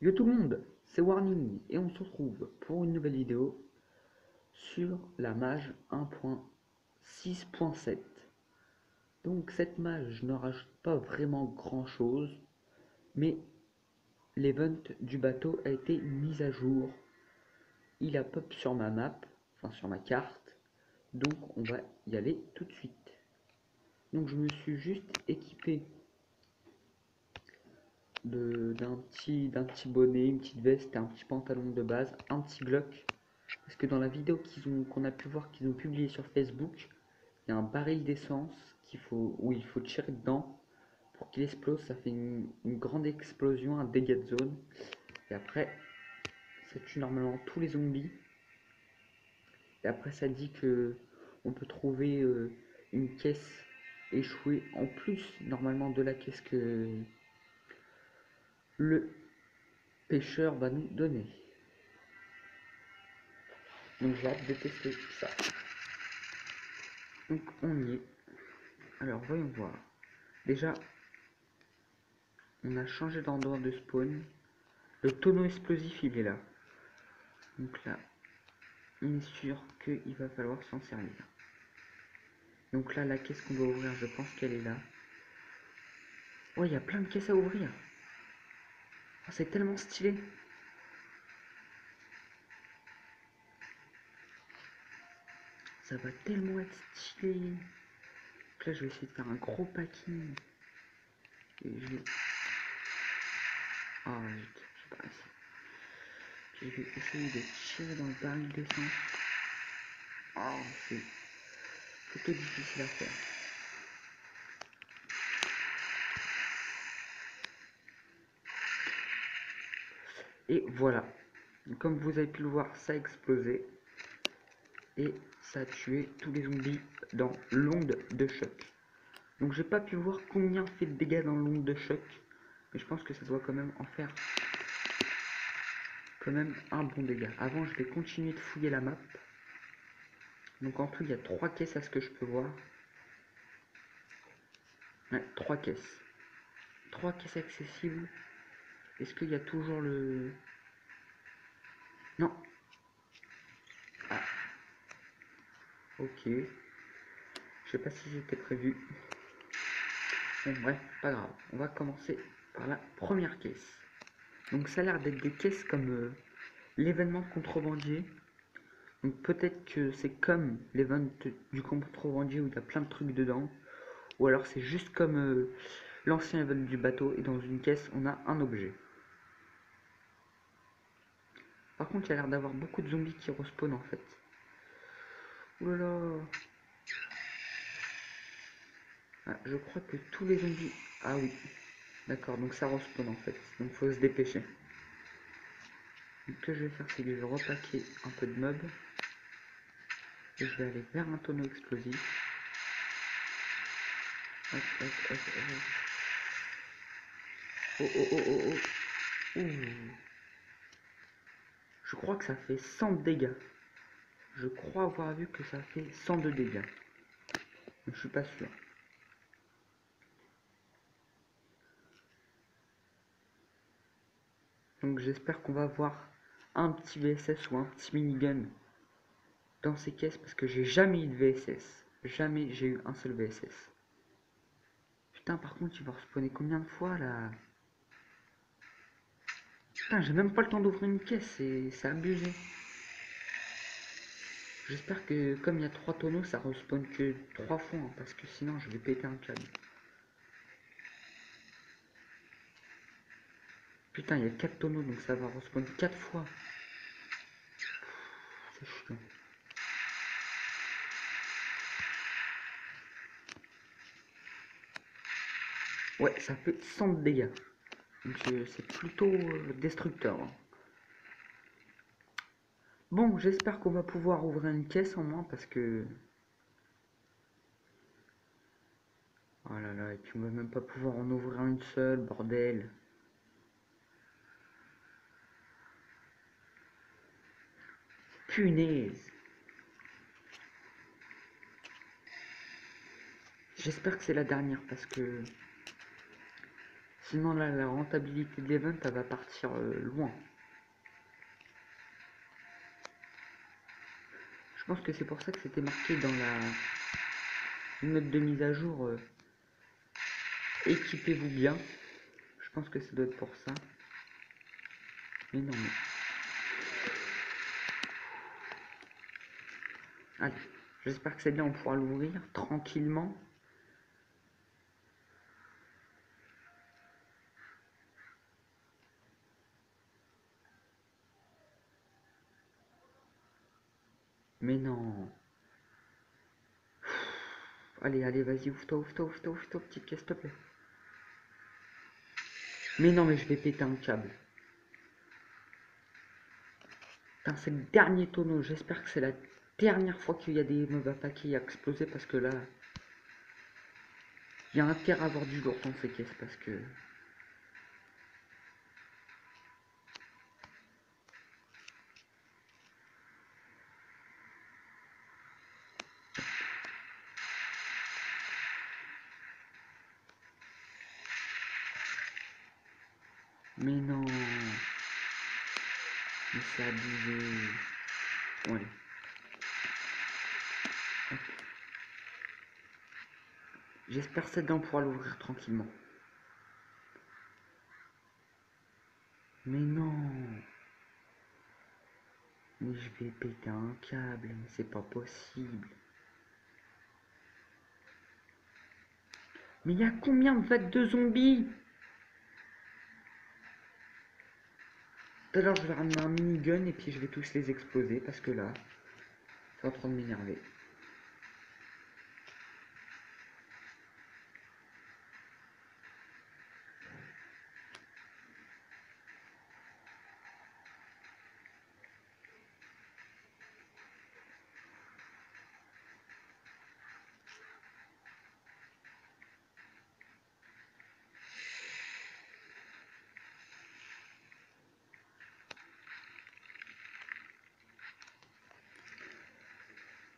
Yo tout le monde, c'est Warning et on se retrouve pour une nouvelle vidéo sur la mage 1.6.7. Donc cette mage ne rajoute pas vraiment grand chose, mais l'event du bateau a été mis à jour. Il a pop sur ma map, enfin sur ma carte, donc on va y aller tout de suite. Donc je me suis juste équipé d'un petit bonnet, une petite veste, un petit pantalon de base, un petit Glock. Parce que dans la vidéo qu'on a pu voir qu'ils ont publié sur Facebook, il y a un baril d'essence où il faut tirer dedans pour qu'il explose. Ça fait une grande explosion, un dégât de zone. Et après, ça tue normalement tous les zombies. Et après, ça dit que on peut trouver une caisse échouée en plus normalement de la caisse que le pêcheur va nous donner. Donc j'ai hâte de tester ça. Donc on y est. Alors voyons voir. Déjà, on a changé d'endroit de spawn. Le tonneau explosif, il est là. Donc là, on est sûr qu'il va falloir s'en servir. Donc là, la caisse qu'on doit ouvrir, je pense qu'elle est là. Oh, il y a plein de caisses à ouvrir. Oh, c'est tellement stylé. Ça va tellement être stylé. Donc là, je vais essayer de faire un gros packing. Et je vais... Oh, zut, j'ai pas réussi. Je vais essayer de tirer dans le baril d'essence. Oh, c'est plutôt difficile à faire. Et voilà. Comme vous avez pu le voir, ça a explosé. Et ça a tué tous les zombies dans l'onde de choc. Donc j'ai pas pu voir combien fait de dégâts dans l'onde de choc. Mais je pense que ça doit quand même en faire quand même un bon dégât. Avant, je vais continuer de fouiller la map. Donc en tout, il y a 3 caisses à ce que je peux voir. Ouais, 3 caisses. 3 caisses accessibles. Est-ce qu'il y a toujours le... Non. Ah. Ok. Je sais pas si c'était prévu. Bon, bref, pas grave. On va commencer par la première caisse. Donc ça a l'air d'être des caisses comme l'événement contrebandier. Donc peut-être que c'est comme l'event du contrebandier où il y a plein de trucs dedans. Ou alors c'est juste comme l'ancien event du bateau et dans une caisse on a un objet. Par contre il y a l'air d'avoir beaucoup de zombies qui respawnent en fait. Oulala. Ah, je crois que tous les zombies... Ah oui. D'accord, donc ça respawn en fait. Donc faut se dépêcher. Donc, ce que je vais faire c'est que je vais repacker un peu de mobs. Et je vais aller vers un tonneau explosif. Hop, hop, hop, hop. Oh, oh, oh, oh, oh. Ouh. Je crois que ça fait 100 de dégâts. Je crois avoir vu que ça fait 100 de dégâts. Mais je suis pas sûr. Donc j'espère qu'on va avoir un petit VSS ou un petit minigun dans ces caisses parce que j'ai jamais eu de VSS. Jamais j'ai eu un seul VSS. Putain, par contre, il va respawner combien de fois là? Putain, j'ai même pas le temps d'ouvrir une caisse, c'est abusé. J'espère que comme il y a 3 tonneaux, ça respawn que 3 fois, hein, parce que sinon je vais péter un câble. Putain, il y a 4 tonneaux, donc ça va respawn 4 fois. C'est chiant. Ouais, ça fait 100 de dégâts. Donc c'est plutôt destructeur, hein. Bon, j'espère qu'on va pouvoir ouvrir une caisse en moins parce que... Oh là là, et puis on va même pas pouvoir en ouvrir une seule, bordel. Punaise. J'espère que c'est la dernière parce que... Sinon là, la rentabilité de l'event, elle va partir loin. Je pense que c'est pour ça que c'était marqué dans la note de mise à jour. Équipez-vous bien. Je pense que ça doit être pour ça. Mais non, mais... Allez, j'espère que c'est bien, on pourra l'ouvrir tranquillement. Mais non. Allez, allez, vas-y, ouvre-toi, ouvre-toi, ouvre-toi, ouvre-toi, petite caisse, s'il te plaît. Mais non, mais je vais péter un câble. Putain, c'est le dernier tonneau. J'espère que c'est la dernière fois qu'il y a des mauvais paquets à exploser parce que là, il y a intérêt à avoir du lourd dans ces caisses parce que... Mais non. Mais c'est abusé. Ouais. J'espère que celle-là on pourra l'ouvrir tranquillement. Mais non. Mais je vais péter un câble, mais c'est pas possible. Mais il y a combien de vagues de zombies? Tout à l'heure je vais ramener un minigun et puis je vais tous les exploser parce que là, c'est en train de m'énerver.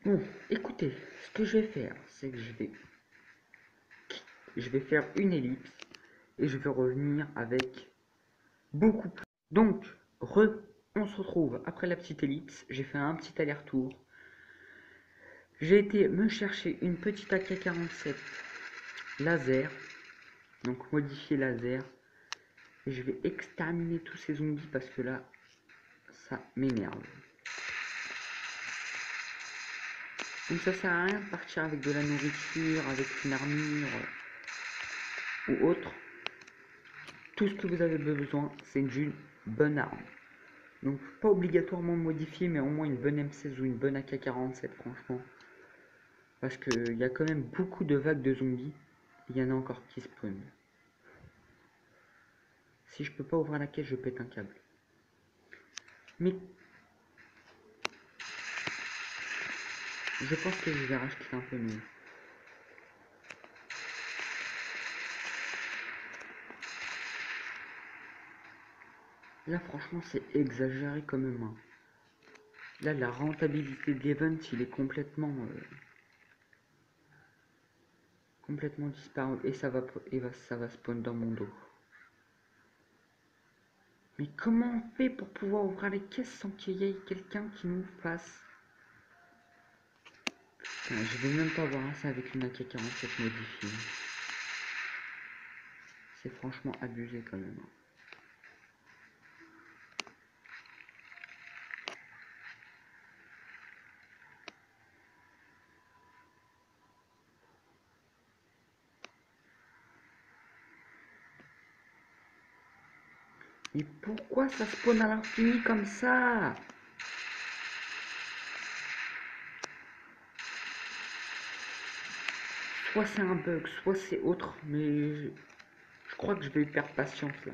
Bon, écoutez, ce que je vais faire, c'est que je vais faire une ellipse et je vais revenir avec beaucoup plus. Donc, on se retrouve après la petite ellipse. J'ai fait un petit aller-retour. J'ai été me chercher une petite AK-47 laser, donc modifié laser. Et je vais exterminer tous ces zombies parce que là, ça m'énerve. Donc ça sert à rien de partir avec de la nourriture, avec une armure ou autre. Tout ce que vous avez besoin, c'est d'une bonne arme. Donc pas obligatoirement modifié, mais au moins une bonne M16 ou une bonne AK-47 franchement. Parce qu'il y a quand même beaucoup de vagues de zombies. Il y en a encore qui spawnent. Si je peux pas ouvrir la caisse, je pète un câble. Mais je pense que je vais racheter un peu mieux. Là franchement c'est exagéré quand même. Hein. Là la rentabilité de l'event il est complètement disparu et ça va spawn dans mon dos. Mais comment on fait pour pouvoir ouvrir les caisses sans qu'il y ait quelqu'un qui nous fasse? Putain, je vais même pas voir ça avec une AK-47 modifiée. C'est franchement abusé quand même. Mais pourquoi ça spawn à l'infini comme ça? Soit c'est un bug, soit c'est autre, mais je crois que je vais perdre patience là.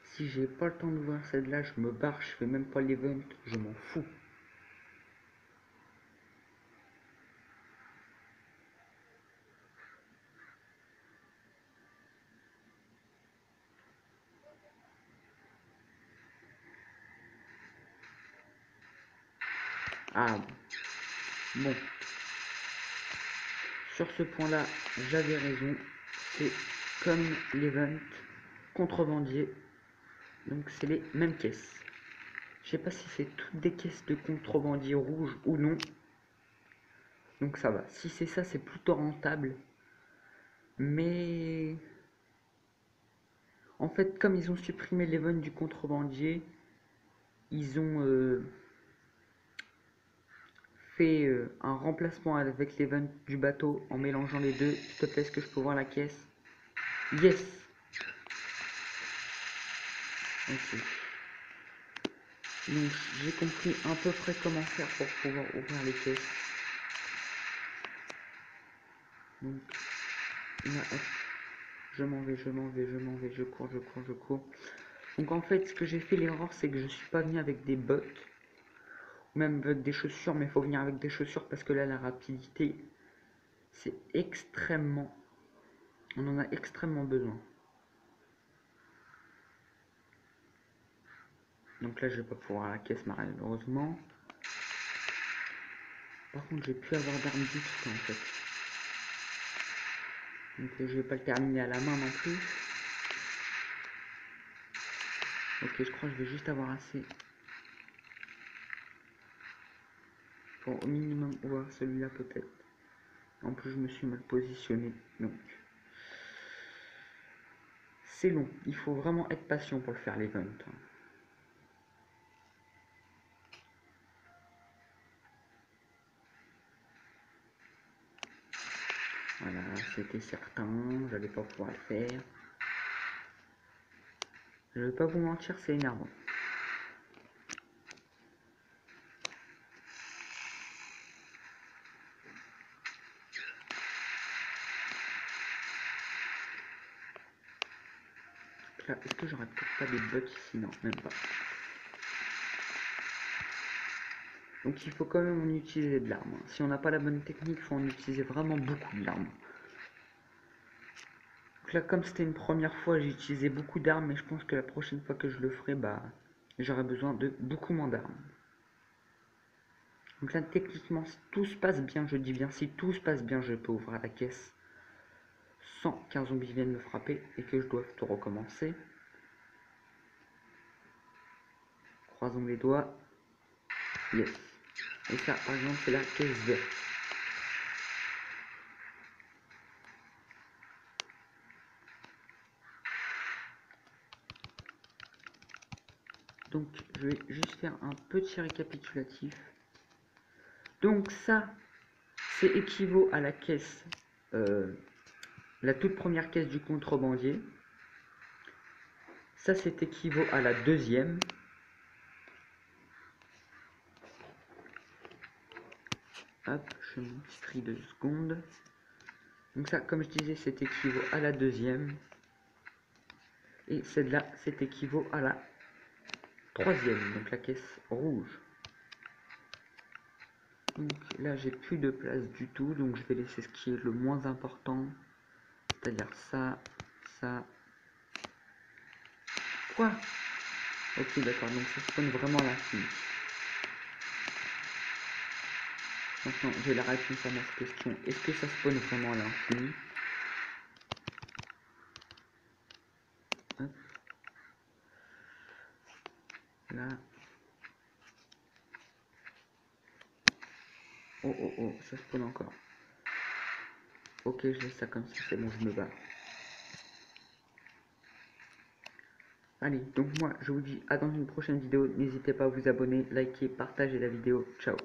Si j'ai pas le temps de voir celle-là, je me barre, je fais même pas l'event, je m'en fous. Ah bon. Sur ce point-là, j'avais raison. C'est comme l'event contrebandier. Donc c'est les mêmes caisses. Je sais pas si c'est toutes des caisses de contrebandier rouge ou non. Donc ça va. Si c'est ça, c'est plutôt rentable. Mais en fait, comme ils ont supprimé l'event du contrebandier, ils ont fait un remplacement avec l'event du bateau en mélangeant les deux. S'il te plaît, est-ce que je peux voir la caisse? Yes. Ok. Donc j'ai compris à peu près comment faire pour pouvoir ouvrir les caisses. Donc là, hop, je m'en vais, je cours. Donc en fait, ce que j'ai fait l'erreur, c'est que je suis pas venu avec des bottes, même avec des chaussures, mais il faut venir avec des chaussures parce que là, la rapidité, c'est extrêmement, on en a extrêmement besoin. Donc là, je vais pas pouvoir la caisse, malheureusement. Par contre, j'ai pu avoir d'armes du tout en fait. Donc je vais pas le terminer à la main non plus. Ok, je crois que je vais juste avoir assez pour au minimum ouvrir celui-là peut-être. En plus, je me suis mal positionné, donc c'est long. Il faut vraiment être patient pour le faire l'event. Voilà, c'était certain, j'allais pas pouvoir le faire. Je vais pas vous mentir, c'est énervant. Là, est-ce que j'aurais peut-être pas des bots ici? Non, même pas. Donc il faut quand même en utiliser de l'arme. Si on n'a pas la bonne technique, il faut en utiliser vraiment beaucoup de l'arme. Donc là, comme c'était une première fois, j'ai utilisé beaucoup d'armes, mais je pense que la prochaine fois que je le ferai, bah, j'aurai besoin de beaucoup moins d'armes. Donc là, techniquement, si tout se passe bien, je dis bien, si tout se passe bien, je peux ouvrir la caisse sans qu'un zombie vienne me frapper et que je doive tout recommencer. Croisons les doigts. Yes. Et ça, par exemple, c'est la caisse verte. Donc, je vais juste faire un petit récapitulatif. Donc ça, c'est équivaut à la caisse, la toute première caisse du contrebandier. Ça, c'est équivaut à la deuxième. Hop, je m'inscris 2 secondes. Donc ça, comme je disais, c'est équivaut à la deuxième. Et celle-là, c'est équivaut à la troisième, donc la caisse rouge. Donc là, j'ai plus de place du tout, donc je vais laisser ce qui est le moins important. C'est-à-dire ça, ça. Quoi? Ok, d'accord, donc ça spawn vraiment à l'infini. Maintenant, j'ai la réponse à ma question. Est-ce que ça spawn vraiment à l'infini? Là. Oh, oh, oh, ça spawn encore. Ok, je laisse ça comme ça, c'est bon, je me bats. Allez, donc moi, je vous dis à dans une prochaine vidéo. N'hésitez pas à vous abonner, liker, partager la vidéo. Ciao.